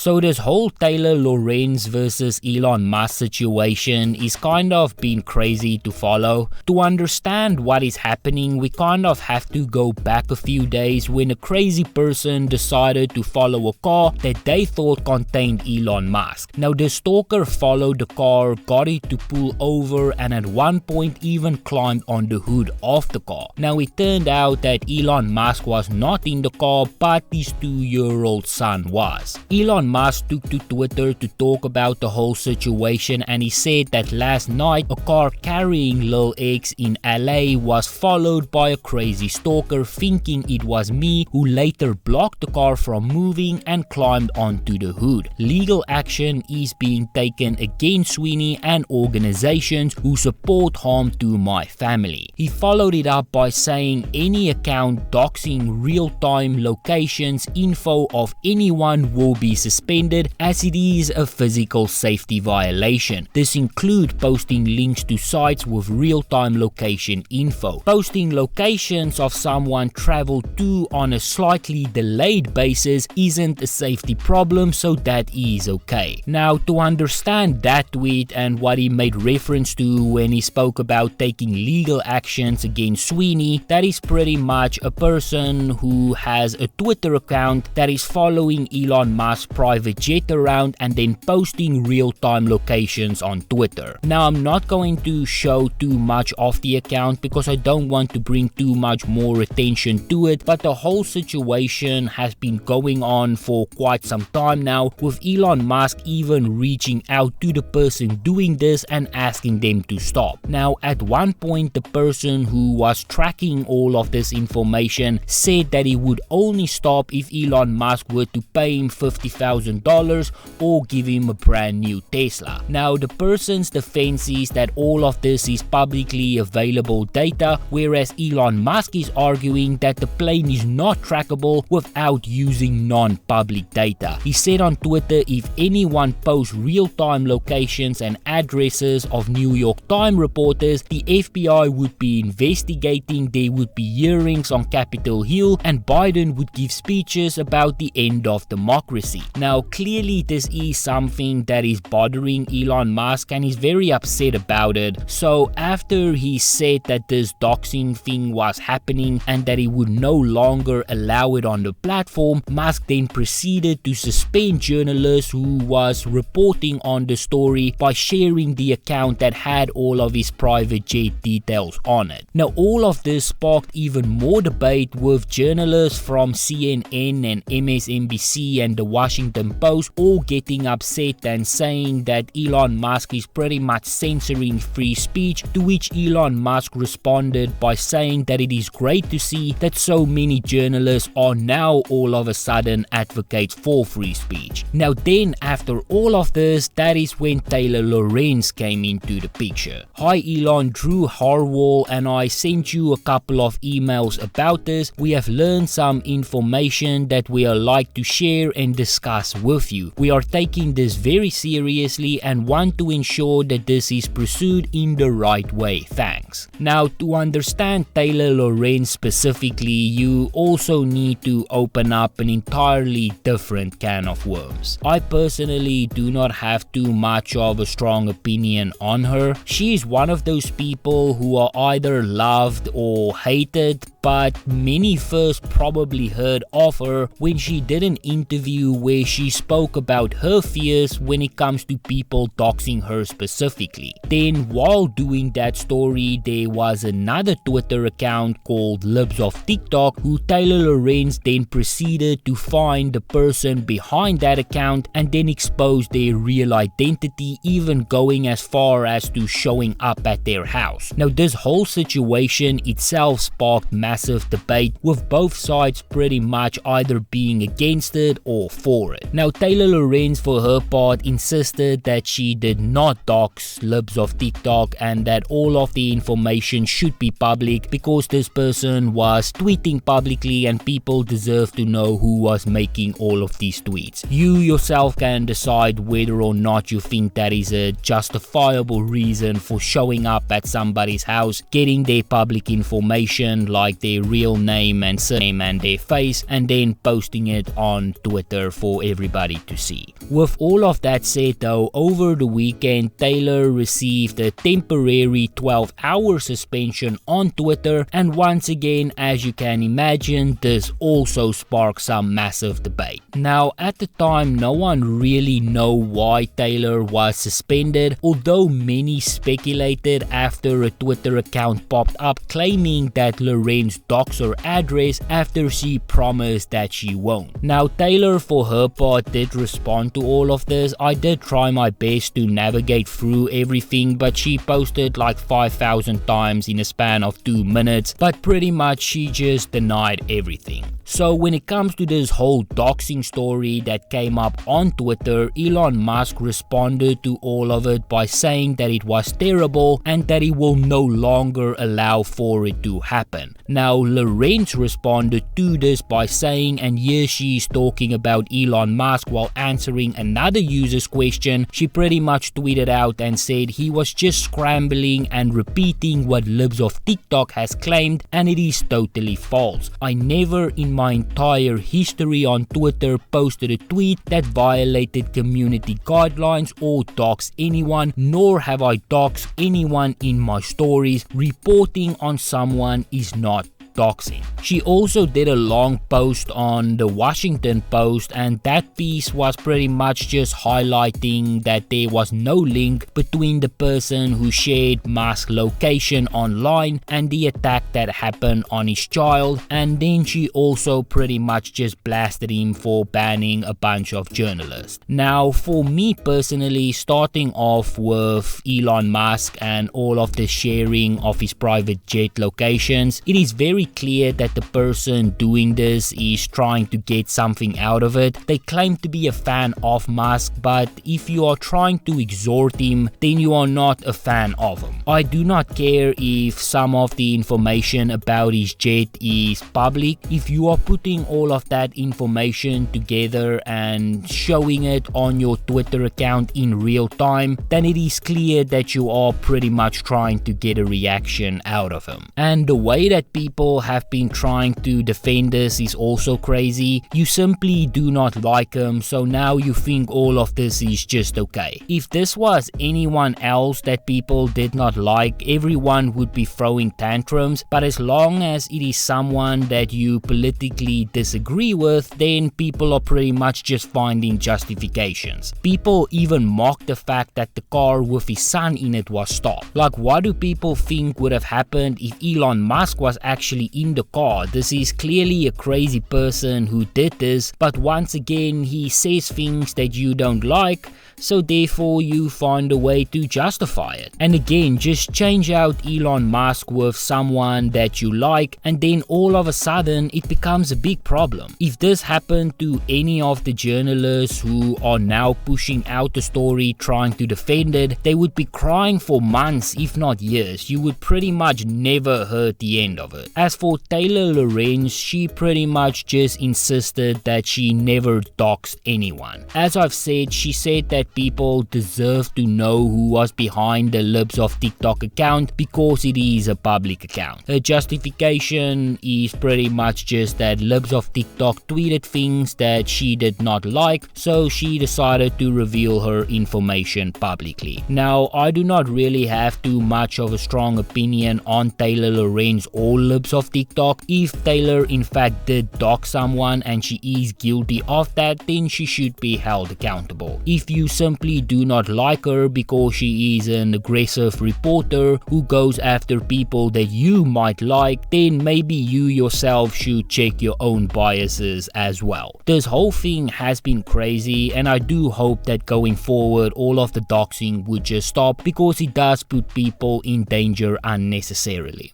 So this whole Taylor Lorenz versus Elon Musk situation is kind of been crazy to follow. To understand what is happening, we kind of have to go back a few days when a crazy person decided to follow a car that they thought contained Elon Musk. Now the stalker followed the car, got it to pull over, and at one point even climbed on the hood of the car. Now it turned out that Elon Musk was not in the car, but his 2-year-old son was. Elon Musk took to Twitter to talk about the whole situation, and he said that last night a car carrying Lil X in LA was followed by a crazy stalker thinking it was me, who later blocked the car from moving and climbed onto the hood. Legal action is being taken against Sweeney and organizations who support harm to my family. He followed it up by saying any account doxing real-time locations info of anyone will be suspended, as it is a physical safety violation. This includes posting links to sites with real-time location info. Posting locations of someone traveled to on a slightly delayed basis isn't a safety problem, so that is okay. Now to understand that tweet and what he made reference to when he spoke about taking legal actions against Sweeney, that is pretty much a person who has a Twitter account that is following Elon Musk's private jet around and then posting real-time locations on Twitter. Now I'm not going to show too much of the account because I don't want to bring too much more attention to it, but the whole situation has been going on for quite some time now, with Elon Musk even reaching out to the person doing this and asking them to stop. Now at one point the person who was tracking all of this information said that he would only stop if Elon Musk were to pay him $50,000 or give him a brand new Tesla. Now the person's defense is that all of this is publicly available data, whereas Elon Musk is arguing that the plane is not trackable without using non-public data. He said on Twitter if anyone posts real-time locations and addresses of New York Times reporters, the FBI would be investigating, there would be hearings on Capitol Hill, and Biden would give speeches about the end of democracy. Now clearly this is something that is bothering Elon Musk and he's very upset about it. So after he said that this doxing thing was happening and that he would no longer allow it on the platform, Musk then proceeded to suspend journalists who was reporting on the story by sharing the account that had all of his private jet details on it. Now all of this sparked even more debate, with journalists from CNN and MSNBC and the Washington Post all getting upset and saying that Elon Musk is pretty much censoring free speech, to which Elon Musk responded by saying that it is great to see that so many journalists are now all of a sudden advocates for free speech. Now then after all of this, that is when Taylor Lorenz came into the picture. Hi Elon, Drew Harwell and I sent you a couple of emails about this. We have learned some information that we are like to share and discuss with you. We are taking this very seriously and want to ensure that this is pursued in the right way. Thanks. Now to understand Taylor Lorenz specifically, you also need to open up an entirely different can of worms. I personally do not have too much of a strong opinion on her. She is one of those people who are either loved or hated, but many first probably heard of her when she did an interview where she spoke about her fears when it comes to people doxing her specifically. Then while doing that story, there was another Twitter account called Libs of TikTok who Taylor Lorenz then proceeded to find the person behind that account and then expose their real identity, even going as far as to showing up at their house. Now this whole situation itself sparked massive debate, with both sides pretty much either being against it or for it. Now Taylor Lorenz for her part insisted that she did not dox Libs of TikTok and that all of the information should be public because this person was tweeting publicly and people deserve to know who was making all of these tweets. You yourself can decide whether or not you think that is a justifiable reason for showing up at somebody's house, getting their public information like their real name and surname and their face, and then posting it on Twitter for everybody to see. With all of that said though, over the weekend Taylor received a temporary 12-hour suspension on Twitter, and once again, as you can imagine, this also sparked some massive debate. Now at the time, no one really know why Taylor was suspended, although many speculated after a Twitter account popped up claiming that Lorenz doxed her address after she promised that she won't. Now Taylor for her part did respond to all of this. I did try my best to navigate through everything, but she posted like 5,000 times in a span of 2 minutes, but pretty much she just denied everything. So when it comes to this whole doxing story that came up on Twitter, Elon Musk responded to all of it by saying that it was terrible and that he will no longer allow for it to happen. Now Lorenz responded to this by saying, and here she's talking about Elon Musk while answering another user's question, she pretty much tweeted out and said he was just scrambling and repeating what Libs of TikTok has claimed, and it is totally false. I never in my entire history on Twitter posted a tweet that violated community guidelines or doxed anyone, nor have I doxed anyone in my stories. Reporting on someone is not doxing. She also did a long post on the Washington Post, and that piece was pretty much just highlighting that there was no link between the person who shared Musk's location online and the attack that happened on his child, and then she also pretty much just blasted him for banning a bunch of journalists. Now for me personally, starting off with Elon Musk and all of the sharing of his private jet locations, it is very clear that the person doing this is trying to get something out of it. They claim to be a fan of Musk, but if you are trying to exhort him, then you are not a fan of him. I do not care if some of the information about his jet is public. If you are putting all of that information together and showing it on your Twitter account in real time, then it is clear that you are pretty much trying to get a reaction out of him. And the way that people have been trying to defend this is also crazy. You simply do not like him, so now you think all of this is just okay. If this was anyone else that people did not like, everyone would be throwing tantrums, but as long as it is someone that you politically disagree with, then people are pretty much just finding justifications. People even mock the fact that the car with his son in it was stopped. Like, what do people think would have happened if Elon Musk was actually in the car? This is clearly a crazy person who did this, but once again he says things that you don't like, so therefore you find a way to justify it. And again, just change out Elon Musk with someone that you like, and then all of a sudden it becomes a big problem. If this happened to any of the journalists who are now pushing out the story trying to defend it, they would be crying for months if not years. You would pretty much never heard the end of it. As for Taylor Lorenz, she pretty much just insisted that she never doxed anyone. As I've said, she said that people deserve to know who was behind the Libs of TikTok account because it is a public account. Her justification is pretty much just that Libs of TikTok tweeted things that she did not like, so she decided to reveal her information publicly. Now, I do not really have too much of a strong opinion on Taylor Lorenz or Libs of TikTok. If Taylor in fact did dox someone and she is guilty of that, then she should be held accountable. If you simply do not like her because she is an aggressive reporter who goes after people that you might like, then maybe you yourself should check your own biases as well. This whole thing has been crazy, and I do hope that going forward all of the doxing would just stop, because it does put people in danger unnecessarily.